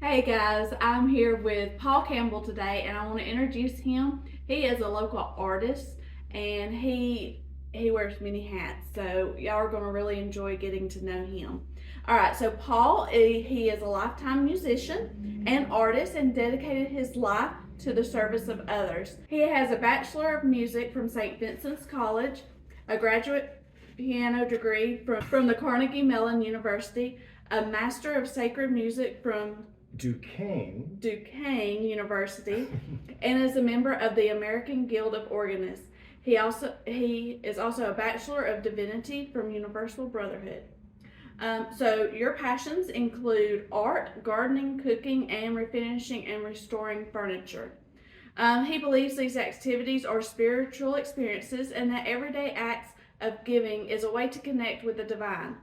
Hey guys, I'm here with Paul Campbell today and I want to introduce him. He is a local artist and he wears many hats. So y'all are going to really enjoy getting to know him. All right, so Paul he is a lifetime musician and artist and dedicated his life to the service of others. He has a Bachelor of Music from St. Vincent's College, a graduate piano degree from the Carnegie-Mellon University, a Master of Sacred Music from Duquesne University, and is a member of the American Guild of Organists. He is also a Bachelor of Divinity from Universal Brotherhood. So your passions include art, gardening, cooking, and refinishing and restoring furniture. He believes these activities are spiritual experiences and that everyday acts of giving is a way to connect with the divine.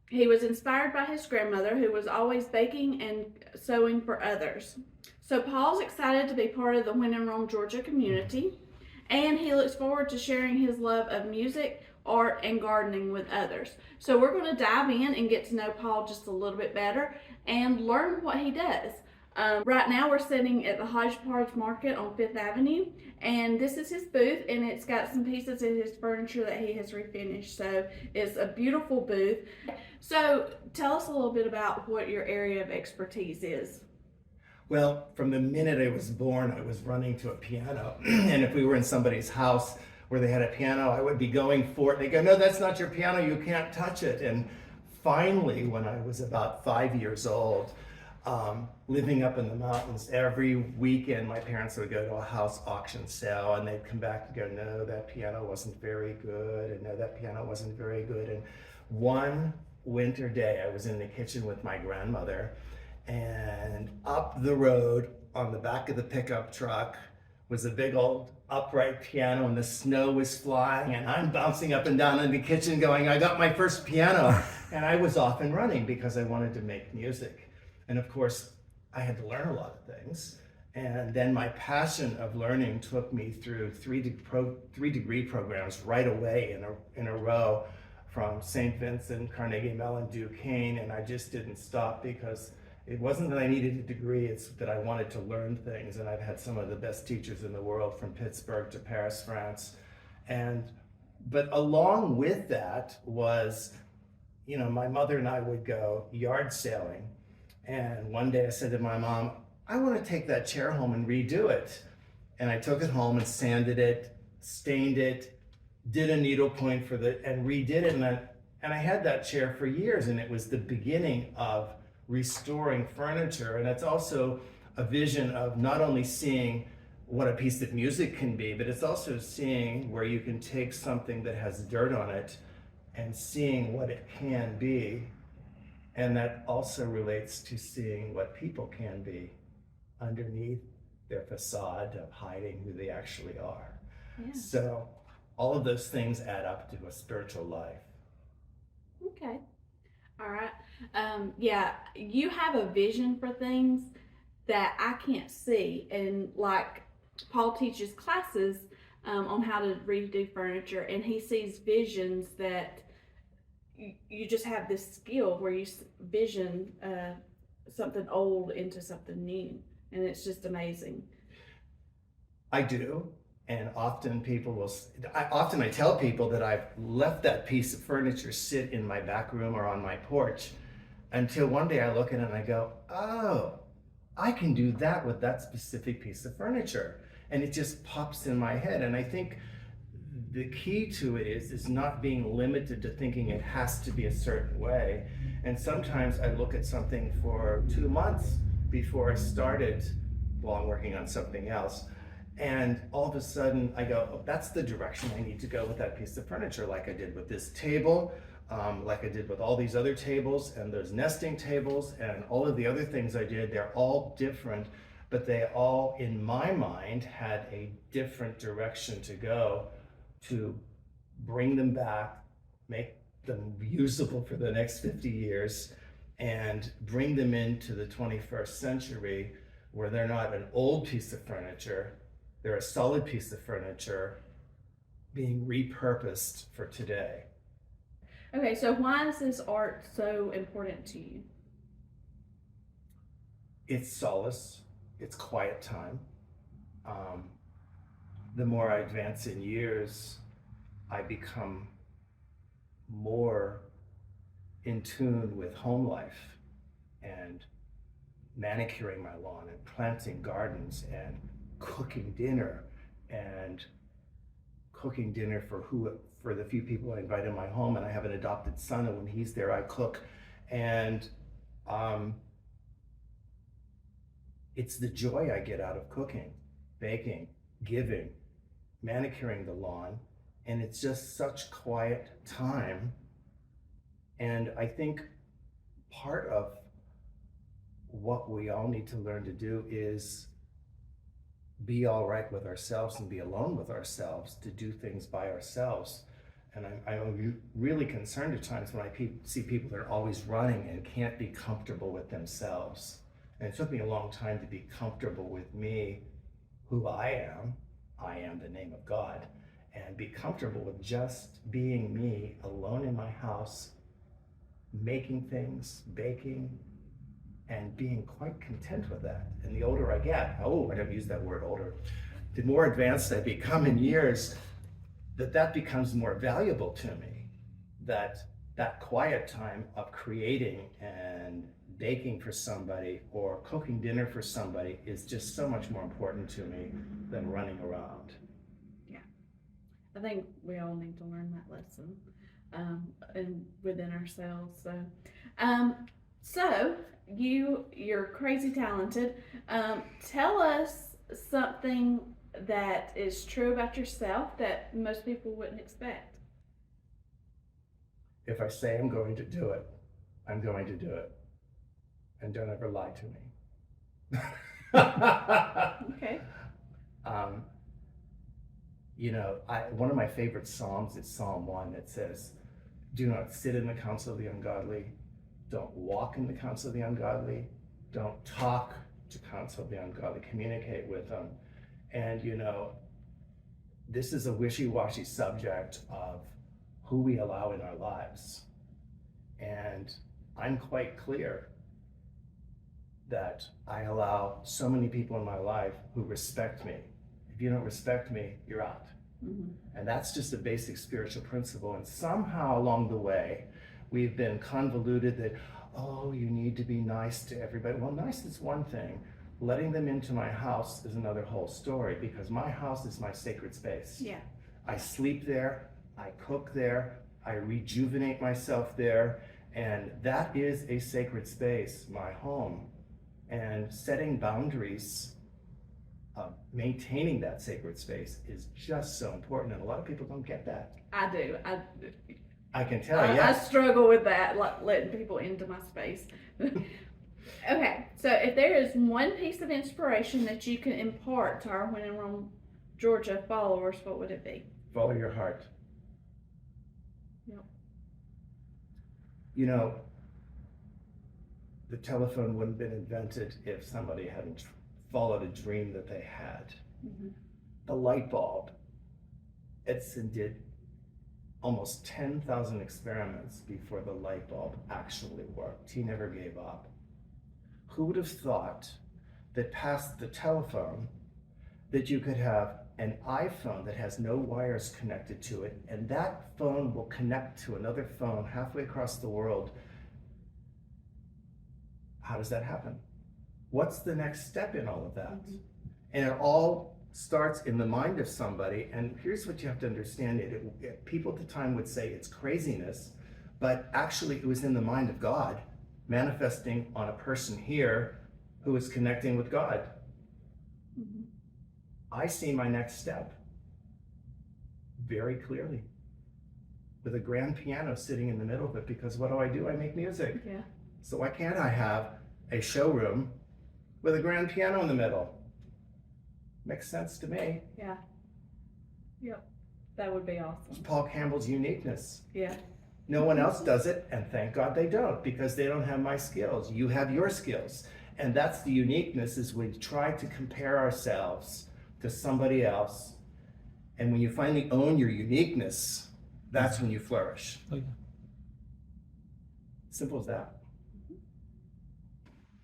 He was inspired by his grandmother, who was always baking and sewing for others. So Paul's excited to be part of the When in Rome, Georgia community, and he looks forward to sharing his love of music, art, and gardening with others. So we're going to dive in and get to know Paul just a little bit better and learn what he does. Right now we're sitting at the Hodgepodge Market on Fifth Avenue, and this is his booth, and it's got some pieces of his furniture that he has refinished. So it's a beautiful booth. So tell us a little bit about what your area of expertise is. Well, from the minute I was born, I was running to a piano. And if we were in somebody's house where they had a piano, I would be going for it. They go, "No, that's not your piano. You can't touch it." And finally, when I was about 5 years old, living up in the mountains, every weekend my parents would go to a house auction sale and they'd come back and go, "No, that piano wasn't very good," and "No, that piano wasn't very good." And one winter day, I was in the kitchen with my grandmother, and up the road on the back of the pickup truck was a big old upright piano, and the snow was flying, and I'm bouncing up and down in the kitchen going, "I got my first piano." And I was off and running because I wanted to make music. And of course, I had to learn a lot of things. And then my passion of learning took me through three degree programs right away in a row, from St. Vincent, Carnegie-Mellon, Duquesne, and I just didn't stop because it wasn't that I needed a degree, it's that I wanted to learn things. And I've had some of the best teachers in the world, from Pittsburgh to Paris, France. But along with that was, my mother and I would go yard sailing. And one day I said to my mom, "I want to take that chair home and redo it." And I took it home and sanded it, stained it, did a needlepoint and redid it. And I had that chair for years, and it was the beginning of restoring furniture. And it's also a vision of not only seeing what a piece of music can be, but it's also seeing where you can take something that has dirt on it and seeing what it can be. And that also relates to seeing what people can be underneath their facade of hiding who they actually are. Yeah. So all of those things add up to a spiritual life. Okay. All right. Yeah, you have a vision for things that I can't see. And like Paul teaches classes on how to redo furniture, and he sees visions that you just have this skill where you vision something old into something new, and it's just amazing. I do, and often I tell people that I've left that piece of furniture sit in my back room or on my porch until one day I look at it and I go, "Oh, I can do that with that specific piece of furniture," and it just pops in my head. And I think the key to it is not being limited to thinking it has to be a certain way. And sometimes I look at something for 2 months before I started while I'm working on something else. And all of a sudden I go, "Oh, that's the direction I need to go with that piece of furniture," like I did with this table, like I did with all these other tables and those nesting tables and all of the other things I did. They're all different, but they all, in my mind, had a different direction to go to bring them back, make them usable for the next 50 years, and bring them into the 21st century where they're not an old piece of furniture, they're a solid piece of furniture being repurposed for today. Okay, so why is this art so important to you? It's solace, it's quiet time. The more I advance in years, I become more in tune with home life and manicuring my lawn and planting gardens and cooking dinner and cooking dinner for the few people I invite in my home. And I have an adopted son, and when he's there, I cook. And it's the joy I get out of cooking, baking, giving, manicuring the lawn, and it's just such quiet time. And I think part of what we all need to learn to do is be all right with ourselves and be alone with ourselves, to do things by ourselves. And I'm really concerned at times when I see people that are always running and can't be comfortable with themselves. And it took me a long time to be comfortable with me, who I am the name of God, and be comfortable with just being me, alone in my house, making things, baking, and being quite content with that. And the older I get, I don't use that word older, the more advanced I become in years, that becomes more valuable to me. That quiet time of creating and baking for somebody or cooking dinner for somebody is just so much more important to me than running around. Yeah, I think we all need to learn that lesson, and within ourselves. So you're crazy talented. Tell us something that is true about yourself that most people wouldn't expect. If I say I'm going to do it, I'm going to do it. And don't ever lie to me. Okay. One of my favorite Psalms is Psalm 1 that says, do not sit in the counsel of the ungodly, don't walk in the counsel of the ungodly, don't talk to counsel of the ungodly, communicate with them. And this is a wishy-washy subject of who we allow in our lives. And I'm quite clear that I allow so many people in my life who respect me. If you don't respect me, you're out. Mm-hmm. And that's just a basic spiritual principle. And somehow along the way, we've been convoluted that, you need to be nice to everybody. Well, nice is one thing. Letting them into my house is another whole story, because my house is my sacred space. Yeah. I sleep there, I cook there, I rejuvenate myself there, and that is a sacred space, my home. And setting boundaries, maintaining that sacred space is just so important, and a lot of people don't get that. I do. I can tell, I struggle with that, like letting people into my space. Okay, so if there is one piece of inspiration that you can impart to our When in Rome, Georgia followers, what would it be? Follow your heart. Yep. The telephone wouldn't have been invented if somebody hadn't followed a dream that they had. Mm-hmm. The light bulb, Edison did almost 10,000 experiments before the light bulb actually worked. He never gave up. Who would have thought that past the telephone, that you could have an iPhone that has no wires connected to it, and that phone will connect to another phone halfway across the world? How does that happen? What's the next step in all of that? Mm-hmm. And it all starts in the mind of somebody. And here's what you have to understand. People at the time would say it's craziness, but actually it was in the mind of God, manifesting on a person here who is connecting with God. Mm-hmm. I see my next step very clearly, with a grand piano sitting in the middle of it, because what do? I make music. Yeah. So why can't I have a showroom with a grand piano in the middle? Makes sense to me. Yeah. Yep. That would be awesome. It's Paul Campbell's uniqueness. Yeah. No one else does it, and thank God they don't, because they don't have my skills. You have your skills. And that's the uniqueness, is we try to compare ourselves to somebody else. And when you finally own your uniqueness, that's when you flourish. Oh, yeah. Simple as that.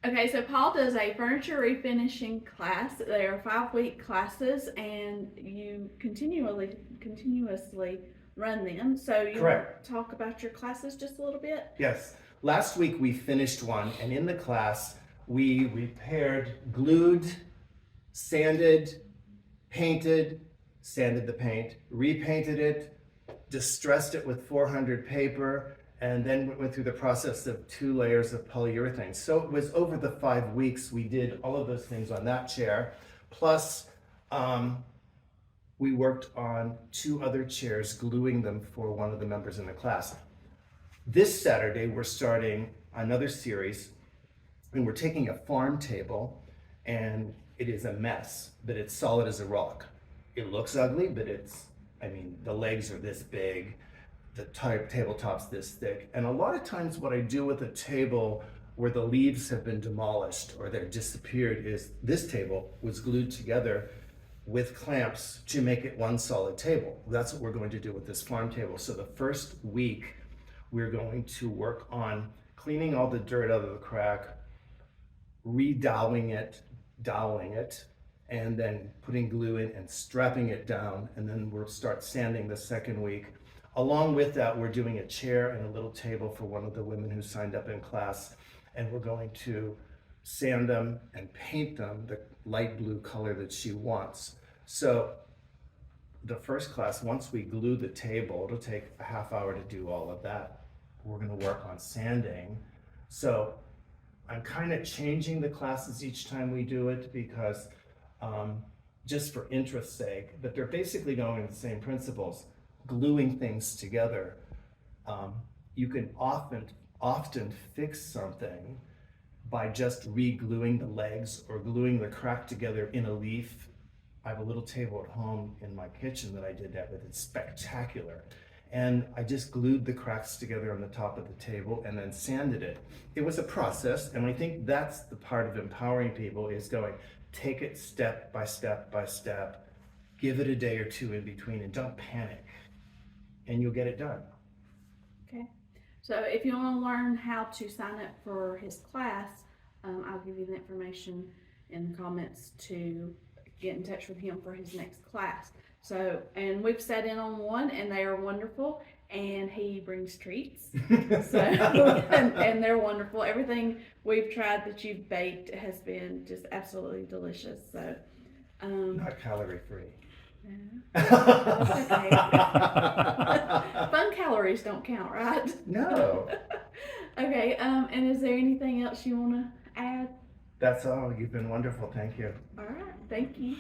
Okay, so Paul does a furniture refinishing class. They are 5-week classes, and you continuously run them. So you want to talk about your classes just a little bit? Yes. Last week we finished one, and in the class we repaired, glued, sanded, painted, sanded the paint, repainted it, distressed it with 400 paper, and then went through the process of 2 layers of polyurethane. So it was over the 5 weeks we did all of those things on that chair. Plus, we worked on 2 other chairs, gluing them for one of the members in the class. This Saturday, we're starting another series, and we're taking a farm table, and it is a mess, but it's solid as a rock. It looks ugly, but the legs are this big, the tabletop's this thick. And a lot of times what I do with a table where the leaves have been demolished or they're disappeared is this table was glued together with clamps to make it one solid table. That's what we're going to do with this farm table. So the first week, we're going to work on cleaning all the dirt out of the crack, doweling it, and then putting glue in and strapping it down, and then we'll start sanding the second week. Along with that, we're doing a chair and a little table for one of the women who signed up in class, and we're going to sand them and paint them the light blue color that she wants. So the first class, once we glue the table, it'll take a half hour to do all of that. We're going to work on sanding. So I'm kind of changing the classes each time we do it because just for interest's sake, but they're basically going the same principles, gluing things together. You can often fix something by just re-gluing the legs or gluing the crack together in a leaf. I have a little table at home in my kitchen that I did that with. It's spectacular. And I just glued the cracks together on the top of the table and then sanded it. It was a process, and I think that's the part of empowering people is going, take it step by step by step, give it a day or 2 in between, and don't panic, and you'll get it done. Okay. So if you want to learn how to sign up for his class, I'll give you the information in the comments to get in touch with him for his next class. So, and we've sat in on one, and they are wonderful, and he brings treats. So, and they're wonderful. Everything we've tried that you've baked has been just absolutely delicious. So, not calorie free. That's okay. Fun calories don't count, right? No. Okay, and is there anything else you want to add? That's all. You've been wonderful. Thank you. All right, thank you.